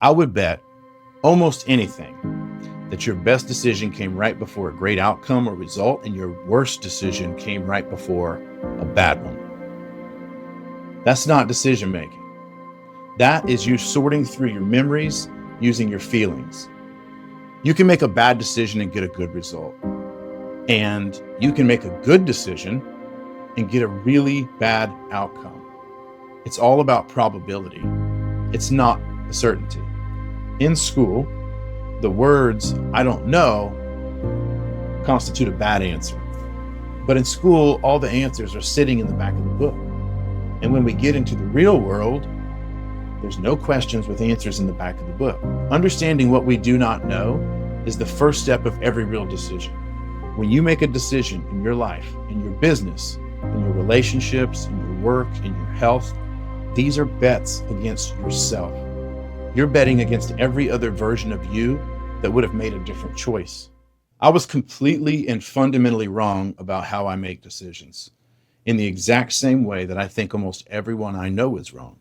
I would bet almost anything that your best decision came right before a great outcome or result, and your worst decision came right before a bad one. That's not decision making. That is you sorting through your memories using your feelings. You can make a bad decision and get a good result. And you can make a good decision and get a really bad outcome. It's all about probability. It's not a certainty. In school, the words, "I don't know," constitute a bad answer. But in school, all the answers are sitting in the back of the book. And when we get into the real world, there's no questions with answers in the back of the book. Understanding what we do not know is the first step of every real decision. When you make a decision in your life, in your business, in your relationships, in your work, in your health, these are bets against yourself. You're betting against every other version of you that would have made a different choice. I was completely and fundamentally wrong about how I make decisions, in the exact same way that I think almost everyone I know is wrong.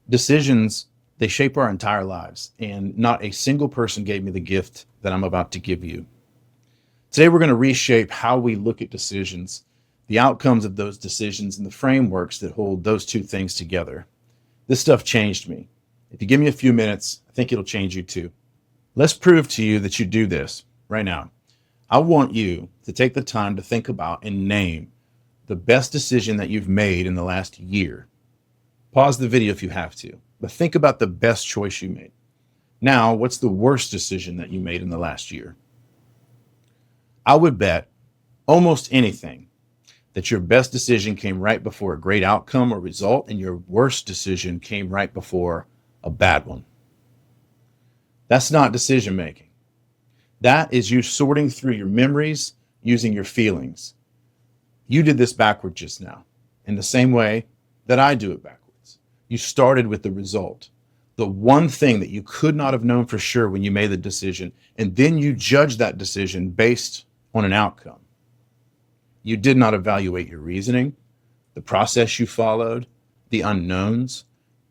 Decisions, they shape our entire lives, and not a single person gave me the gift that I'm about to give you. Today, we're going to reshape how we look at decisions, the outcomes of those decisions, and the frameworks that hold those two things together. This stuff changed me. If you give me a few minutes, I think it'll change you too. Let's prove to you that you do this right now. I want you to take the time to think about and name the best decision that you've made in the last year. Pause the video if you have to, but think about the best choice you made. Now, what's the worst decision that you made in the last year? I would bet almost anything that your best decision came right before a great outcome or result, and your worst decision came right before a bad one. That's not decision making. That is you sorting through your memories using your feelings. You did this backward just now, in the same way that I do it backwards. You started with the result, the one thing that you could not have known for sure when you made the decision, and then you judged that decision based on an outcome. You did not evaluate your reasoning, the process you followed, the unknowns.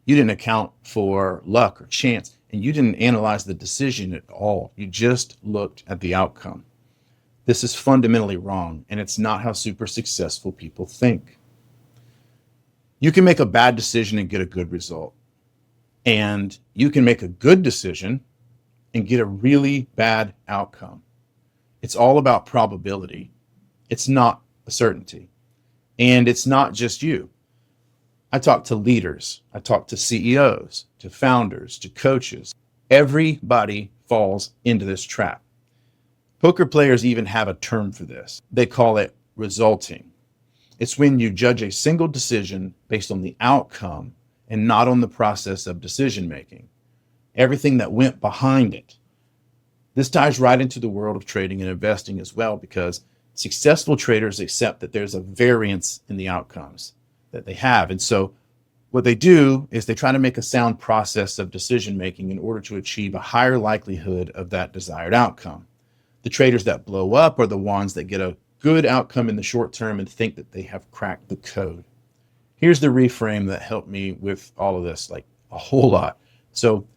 You didn't account for luck or chance, and you didn't analyze the decision at all. You just looked at the outcome. This is fundamentally wrong, and it's not how super successful people think. You can make a bad decision and get a good result. And you can make a good decision and get a really bad outcome. It's all about probability. It's not a certainty. And it's not just you. I talk to leaders. I talk to CEOs, to founders, to coaches. Everybody falls into this trap. Poker players even have a term for this. They call it resulting. It's when you judge a single decision based on the outcome and not on the process of decision making, everything that went behind it. This ties right into the world of trading and investing as well, because successful traders accept that there's a variance in the outcomes that they have. And so what they do is they try to make a sound process of decision making in order to achieve a higher likelihood of that desired outcome. The traders that blow up are the ones that get a good outcome in the short term and think that they have cracked the code. Here's the reframe that helped me with all of this, like a whole lot. So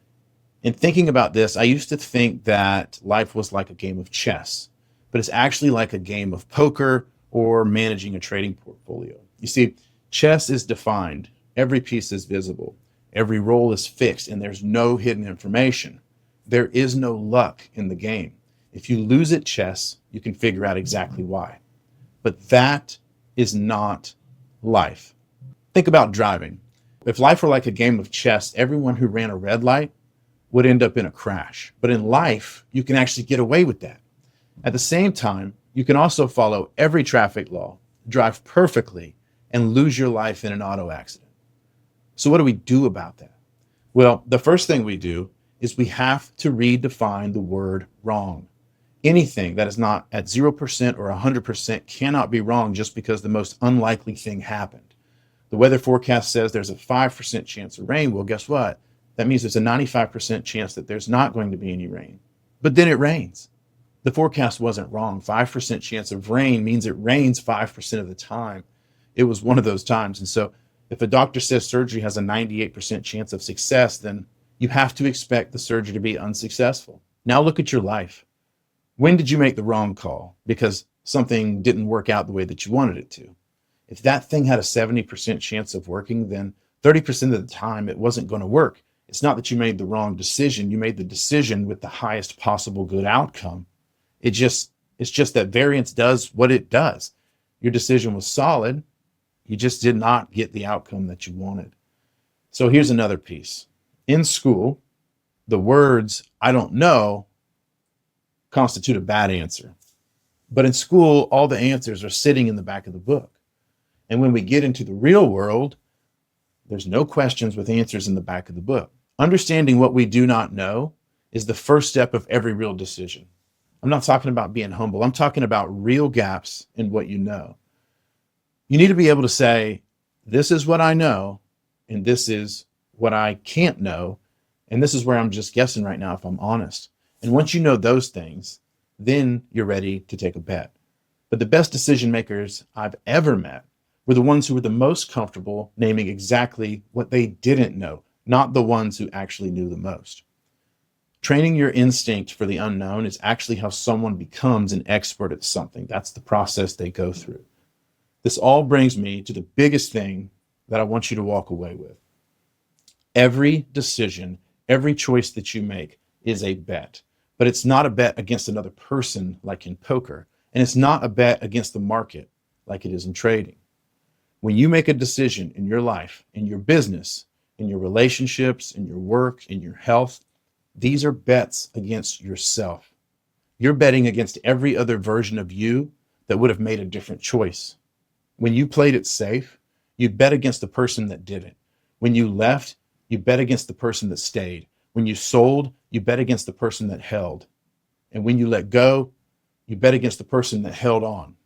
in thinking about this, I used to think that life was like a game of chess, but it's actually like a game of poker or managing a trading portfolio. You see, chess is defined. Every piece is visible. Every roll is fixed, and there's no hidden information. There is no luck in the game. If you lose at chess, you can figure out exactly why. But that is not life. Think about driving. If life were like a game of chess, everyone who ran a red light would end up in a crash. But in life, you can actually get away with that. At the same time, you can also follow every traffic law, drive perfectly, and lose your life in an auto accident. So what do we do about that? Well, the first thing we do is we have to redefine the word wrong. Anything that is not at 0% or 100% cannot be wrong just because the most unlikely thing happened. The weather forecast says there's a 5% chance of rain. Well, guess what? That means there's a 95% chance that there's not going to be any rain. But then it rains. The forecast wasn't wrong. 5% chance of rain means it rains 5% of the time. It was one of those times. And so if a doctor says surgery has a 98% chance of success, then You have to expect the surgery to be unsuccessful. Now look at your life. When did you make the wrong call because something didn't work out the way that you wanted it to? If that thing had a 70% chance of working, then 30% of the time it wasn't going to work. It's not that you made the wrong decision. You made the decision with the highest possible good outcome. It's just that variance does what it does. Your decision was solid. You just did not get the outcome that you wanted. So here's another piece. In school, the words, "I don't know," constitute a bad answer. But in school, all the answers are sitting in the back of the book. And when we get into the real world, there's no questions with answers in the back of the book. Understanding what we do not know is the first step of every real decision. I'm not talking about being humble. I'm talking about real gaps in what you know. You need to be able to say, this is what I know, and this is what I can't know, and this is where I'm just guessing right now if I'm honest. And once you know those things, then you're ready to take a bet. But the best decision makers I've ever met were the ones who were the most comfortable naming exactly what they didn't know, not the ones who actually knew the most. Training your instinct for the unknown is actually how someone becomes an expert at something. That's the process they go through. This all brings me to the biggest thing that I want you to walk away with. Every decision, every choice that you make is a bet, but it's not a bet against another person like in poker, and it's not a bet against the market like it is in trading. When you make a decision in your life, in your business, in your relationships, in your work, in your health, these are bets against yourself. You're betting against every other version of you that would have made a different choice. When you played it safe, you bet against the person that didn't. When you left, you bet against the person that stayed. When you sold, you bet against the person that held. And when you let go, you bet against the person that held on.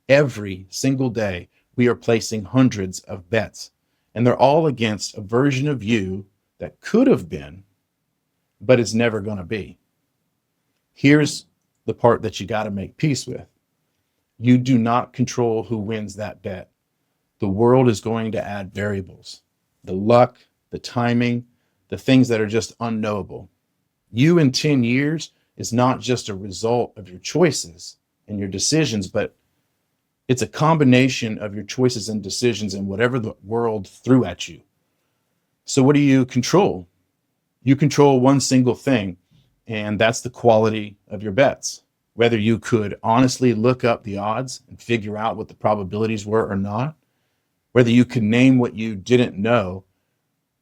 Every single day, we are placing hundreds of bets, and they're all against a version of you that could have been, but it's never going to be. Here's the part that you got to make peace with. You do not control who wins that bet. The world is going to add variables, the luck, the timing, the things that are just unknowable. You in 10 years is not just a result of your choices and your decisions, but it's a combination of your choices and decisions and whatever the world threw at you. So what do you control? You control one single thing, and that's the quality of your bets. Whether you could honestly look up the odds and figure out what the probabilities were or not, whether you could name what you didn't know,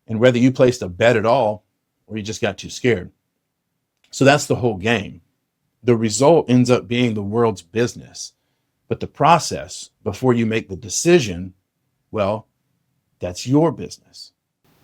and whether you placed a bet at all or you just got too scared. So that's the whole game. The result ends up being the world's business. But the process before you make the decision, well, that's your business.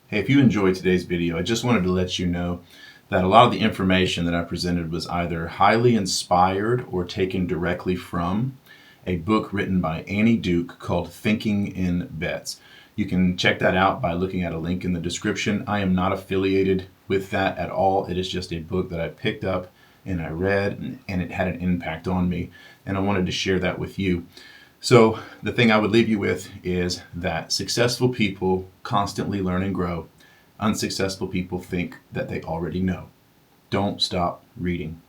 Hey, if you enjoyed today's video, I just wanted to let you know that a lot of the information that I presented was either highly inspired or taken directly from a book written by Annie Duke called Thinking in Bets. You can check that out by looking at a link in the description. I am not affiliated with that at all. It is just a book that I picked up and I read, and it had an impact on me, and I wanted to share that with you. So the thing I would leave you with is that successful people constantly learn and grow. Unsuccessful people think that they already know. Don't stop reading.